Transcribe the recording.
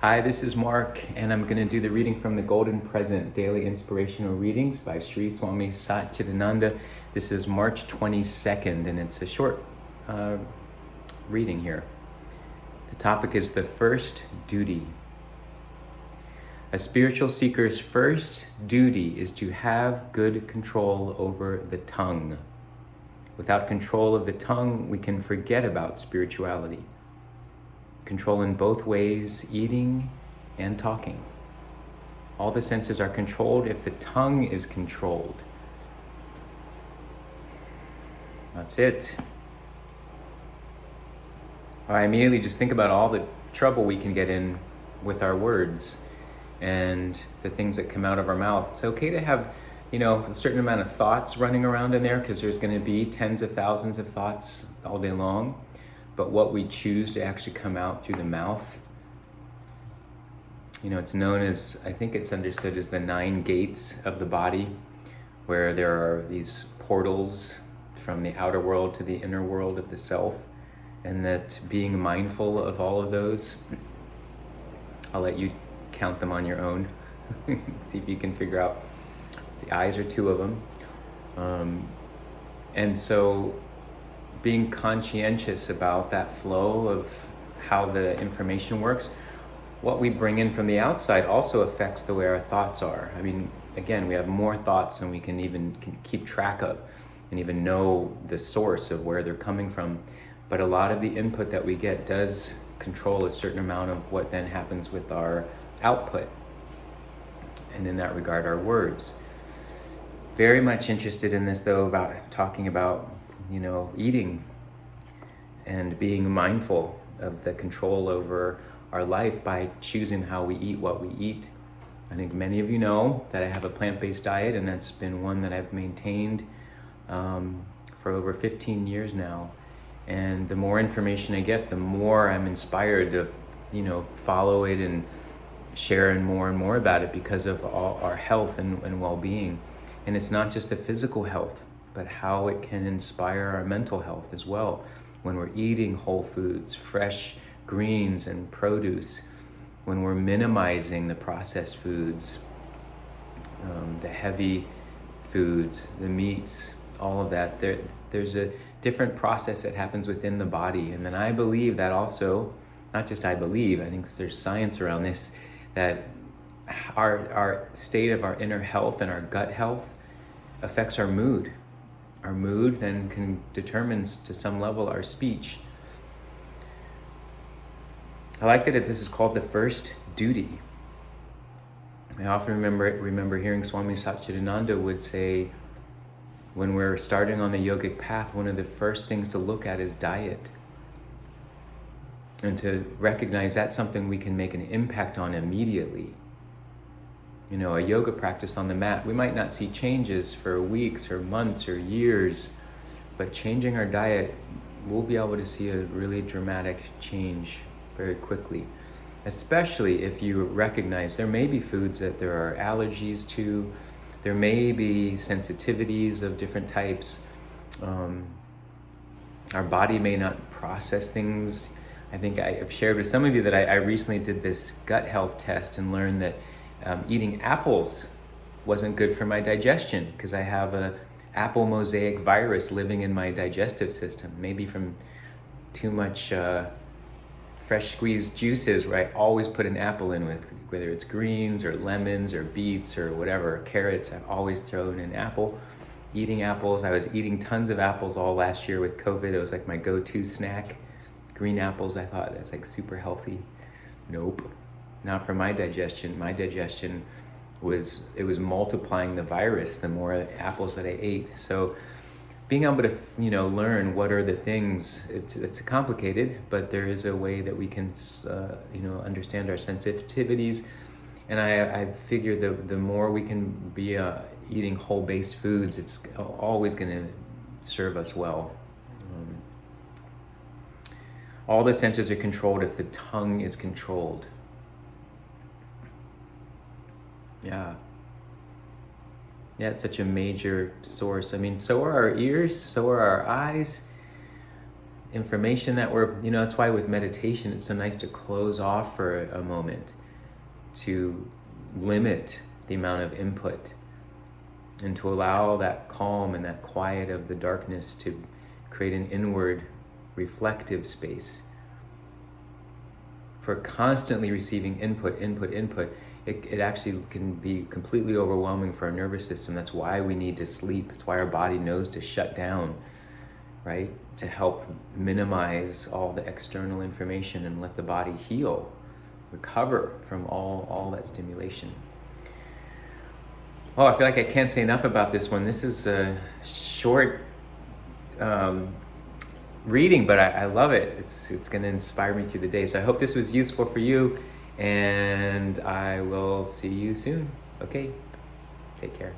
Hi, this is Marc, and I'm going to do the reading from the Golden Present Daily Inspirational Readings by Sri Swami Satchidananda. This is March 22nd, and it's a short reading here. The topic is the first duty. A spiritual seeker's first duty is to have good control over the tongue. Without control of the tongue, we can forget about spirituality. Control in both ways, eating and talking. All the senses are controlled if the tongue is controlled. That's it. I immediately just think about all the trouble we can get in with our words and the things that come out of our mouth. It's okay to have, a certain amount of thoughts running around in there because there's going to be tens of thousands of thoughts all day long. But what we choose to actually come out through the mouth, it's known as, I think it's understood as the 9 gates of the body, where there are these portals from the outer world to the inner world of the self, and that being mindful of all of those, I'll let you count them on your own. See if you can figure out. The eyes are 2 of them. And so being conscientious about that flow of how the information works, what we bring in from the outside also affects the way our thoughts are. Again, we have more thoughts than we can keep track of and even know the source of where they're coming from. But a lot of the input that we get does control a certain amount of what then happens with our output. And in that regard, our words. Very much interested in this though, about talking about eating and being mindful of the control over our life by choosing how we eat, what we eat. I think many of you know that I have a plant-based diet, and that's been one that I've maintained for over 15 years now. And the more information I get, the more I'm inspired to, follow it and share and more about it because of all our health and well-being. And it's not just the physical health, but how it can inspire our mental health as well. When we're eating whole foods, fresh greens and produce, when we're minimizing the processed foods, the heavy foods, the meats, all of that, there's a different process that happens within the body. And then I believe that also, not just I believe, I think there's science around this, that our state of our inner health and our gut health affects our mood. Our mood then determines to some level our speech. I like that this is called the first duty. I often remember hearing Swami Satchidananda would say, when we're starting on the yogic path, one of the first things to look at is diet. And to recognize that's something we can make an impact on immediately. A yoga practice on the mat, we might not see changes for weeks or months or years, but changing our diet, we'll be able to see a really dramatic change very quickly. Especially if you recognize there may be foods that there are allergies to, there may be sensitivities of different types. Our body may not process things. I think I've shared with some of you that I recently did this gut health test and learned that eating apples wasn't good for my digestion because I have a apple mosaic virus living in my digestive system, maybe from too much fresh squeezed juices where I always put an apple in with, whether it's greens or lemons or beets or whatever, carrots, I've always thrown an apple. Eating apples, I was eating tons of apples all last year with COVID. It was like my go-to snack. Green apples, I thought that's like super healthy. Nope. Not for my digestion. My digestion was multiplying the virus the more apples that I ate. So being able to, learn what are the things, it's complicated, but there is a way that we can, understand our sensitivities. And I figure the more we can be eating whole-based foods, it's always going to serve us well. All the senses are controlled if the tongue is controlled. Yeah, it's such a major source. So are our ears, so are our eyes. information that we're, that's why with meditation it's so nice to close off for a moment, to limit the amount of input, and to allow that calm and that quiet of the darkness to create an inward reflective space. For constantly receiving input, it actually can be completely overwhelming for our nervous system. That's why we need to sleep. It's why our body knows to shut down, right? To help minimize all the external information and let the body heal, recover from all that stimulation. Oh, I feel like I can't say enough about this one. This is a short reading, but I love it. It's going to inspire me through the day. So I hope this was useful for you, and I will see you soon. Okay, take care.